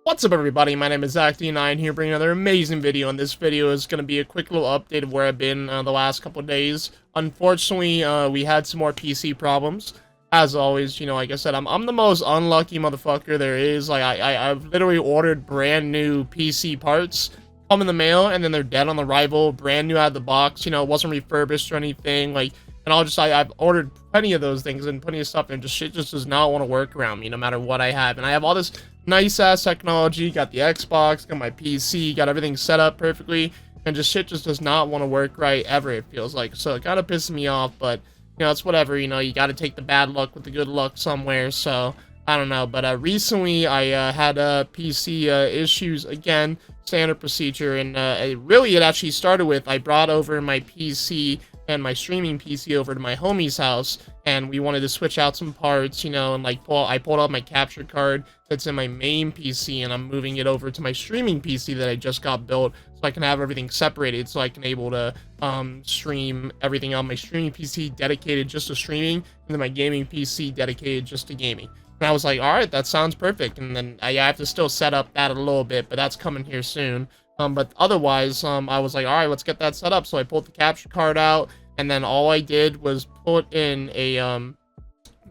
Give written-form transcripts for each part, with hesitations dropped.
What's up, everybody? My name is Acleus here bringing another amazing video, and this video is going to be a quick little update of where I've been the last couple of days. Unfortunately, we had some more PC problems. As always, like I said, I'm the most unlucky motherfucker there is. Like, I've literally ordered brand new PC parts, come in the mail, and then they're dead on arrival, brand new out of the box, it wasn't refurbished or anything, and I've ordered plenty of those things and plenty of stuff, and shit just does not want to work around me, no matter what I have. And I have all this nice ass technology, got the Xbox, got my PC, got everything set up perfectly, and shit just does not want to work right ever, it feels like. So it kind of pisses me off, but it's whatever. You got to take the bad luck with the good luck somewhere. So I don't know. But recently I had PC issues again, standard procedure, and it actually started with I brought over my PC and my streaming PC over to my homie's house, and we wanted to switch out some parts, and I pulled out my capture card that's in my main PC, and I'm moving it over to my streaming PC that I just got built, so I can have everything separated, so I can able to stream everything on my streaming PC dedicated just to streaming, and then my gaming PC dedicated just to gaming. And I was like, all right, that sounds perfect. And then I have to still set up that a little bit, but that's coming here soon. But otherwise, I was like, all right, let's get that set up. So I pulled the capture card out, and then all I did was put in a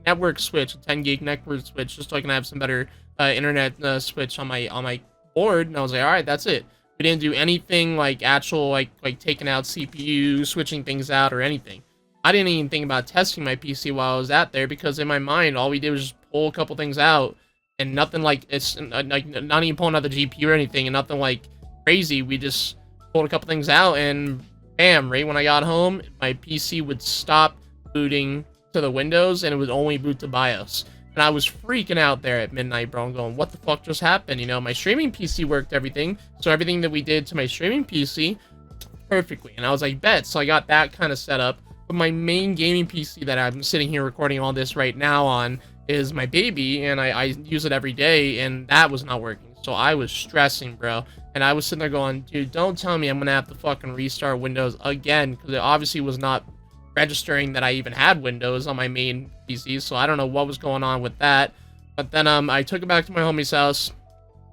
network switch, a 10 gig network switch, just so I can have some better internet switch on my board. And I was like, all right, that's it. We didn't do anything like actual like taking out CPU, switching things out, or anything. I didn't even think about testing my PC while I was out there, because in my mind, all we did was just pull a couple things out, and nothing like it's like not even pulling out the GPU or anything, and nothing like crazy. We just pulled a couple things out, and bam! Right when I got home, my PC would stop booting to the Windows, and it would only boot to BIOS. And I was freaking out there at midnight, bro. I'm going, what the fuck just happened? My streaming PC worked everything, so everything that we did to my streaming PC perfectly. And I was like, bet. So I got that kind of set up. But my main gaming PC that I'm sitting here recording all this right now on is my baby, and I use it every day, and that was not working. So I was stressing, bro. And I was sitting there going, dude, don't tell me I'm gonna have to fucking restart Windows again, because it obviously was not registering that I even had Windows on my main PC. So I don't know what was going on with that. But then I took it back to my homie's house.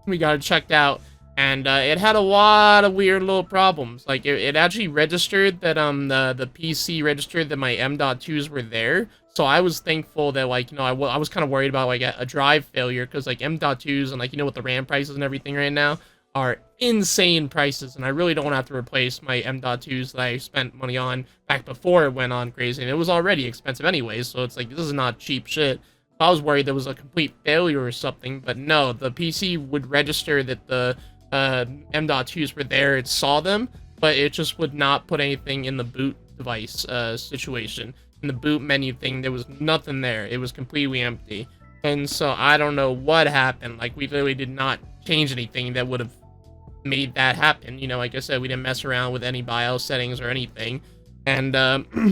We got it checked out, and it had a lot of weird little problems. Like, it actually registered that the PC registered that my M.2s were there. So I was thankful that, like, I was kind of worried about like a drive failure, because like M.2s and like with the RAM prices and everything right now are insane prices, and I really don't want to have to replace my M.2s that I spent money on back before it went on crazy, and it was already expensive anyways. So it's like, this is not cheap shit. I was worried there was a complete failure or something, but no, the PC would register that the M.2s were there. It saw them, but it just would not put anything in the boot device situation. In the boot menu thing, there was nothing there. It was completely empty. And so I don't know what happened. Like, we literally did not change anything that would have made that happen. Like I said, we didn't mess around with any BIOS settings or anything. And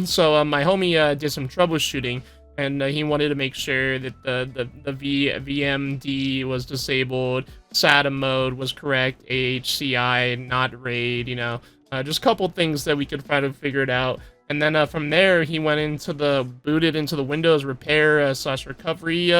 so my homie did some troubleshooting, and he wanted to make sure that the VMD was disabled, SATA mode was correct, AHCI, not RAID, just a couple things that we could try to figure it out. And then from there, he went into booted into the Windows repair / recovery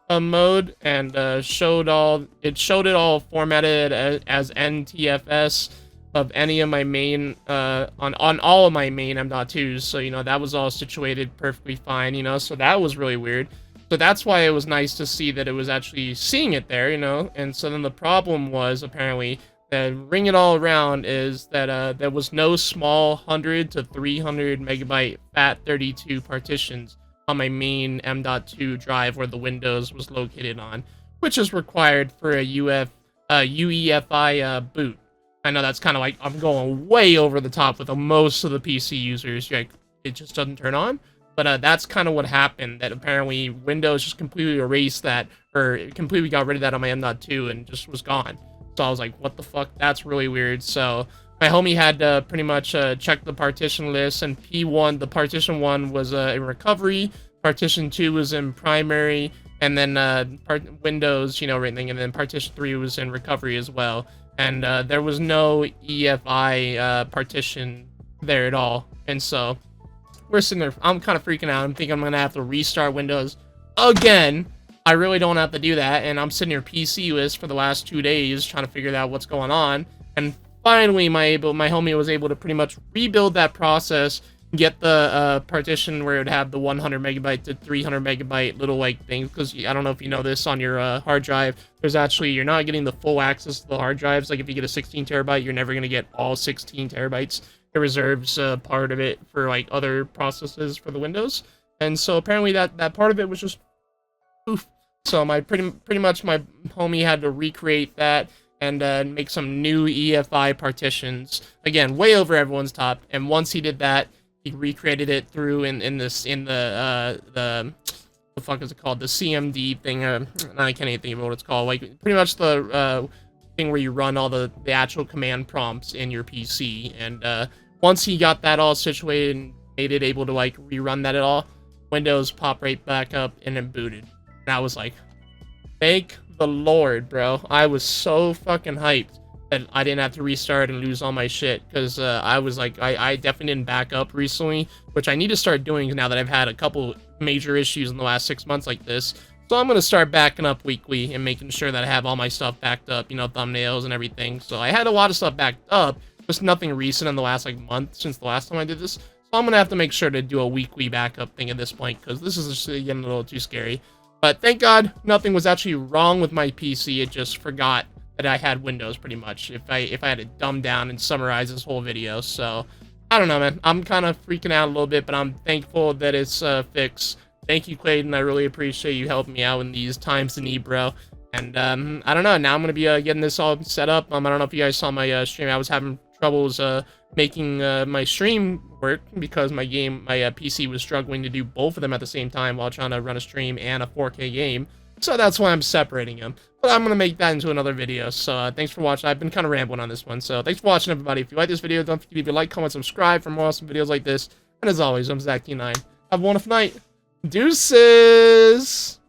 mode, and showed it all formatted as NTFS of any of my main on all of my main M.2s. So that was all situated perfectly fine. So that was really weird. So that's why it was nice to see that it was actually seeing it there. And so then the problem was, apparently, that ring it all around, is that there was no small 100 to 300 megabyte FAT32 partitions on my main M.2 drive where the Windows was located on, which is required for a UEFI boot. I know that's kind of like, I'm going way over the top with most of the PC users. Like, it just doesn't turn on. But that's kind of what happened, that apparently Windows just completely erased that, or completely got rid of that on my M.2 and just was gone. So I was like, what the fuck? That's really weird. So my homie had to pretty much check the partition list, and P1, the partition 1 was in recovery, partition 2 was in primary, and then Windows, everything, and then partition 3 was in recovery as well. And there was no EFI partition there at all. And so we're sitting there, I'm kind of freaking out. I'm thinking I'm going to have to restart Windows again. I really don't have to do that, and I'm sitting here PC-less for the last 2 days trying to figure out what's going on, and finally my homie was able to pretty much rebuild that process, get the partition where it would have the 100 megabyte to 300 megabyte little like things, because I don't know if you know this, on your hard drive, there's actually, you're not getting the full access to the hard drives. Like if you get a 16 terabyte, you're never going to get all 16 terabytes. It reserves part of it for like other processes for the Windows, and so apparently that part of it was just poof. So my pretty much my homie had to recreate that and make some new EFI partitions, again way over everyone's top. And once he did that, he recreated it through in the fuck is it called, the CMD thing. I can't even think of what it's called. Like pretty much the thing where you run all the actual command prompts in your PC. And once he got that all situated and made it able to like rerun that at all, Windows popped right back up and then booted. And I was like, thank the Lord, bro. I was so fucking hyped that I didn't have to restart and lose all my shit, because I was like, I definitely didn't back up recently, which I need to start doing now that I've had a couple major issues in the last 6 months like this. So I'm going to start backing up weekly and making sure that I have all my stuff backed up, you know, thumbnails and everything. So I had a lot of stuff backed up, just nothing recent in the last like month since the last time I did this. So I'm going to have to make sure to do a weekly backup thing at this point, because this is just getting a little too scary. But thank God nothing was actually wrong with my PC. It just forgot that I had Windows pretty much. If I had to dumb down and summarize this whole video. So I don't know, man. I'm kind of freaking out a little bit, but I'm thankful that it's fixed. Thank you, Clayton. I really appreciate you helping me out in these times of need, bro. And I don't know. Now I'm gonna be getting this all set up. I don't know if you guys saw my stream. I was having troubles making my stream work because my PC was struggling to do both of them at the same time while trying to run a stream and a 4K game. So that's why I'm separating them. But I'm going to make that into another video. So thanks for watching. I've been kind of rambling on this one. So thanks for watching, everybody. If you like this video, don't forget to leave a like, comment, subscribe for more awesome videos like this. And as always, I'm Zach9. Have a wonderful night. Deuces!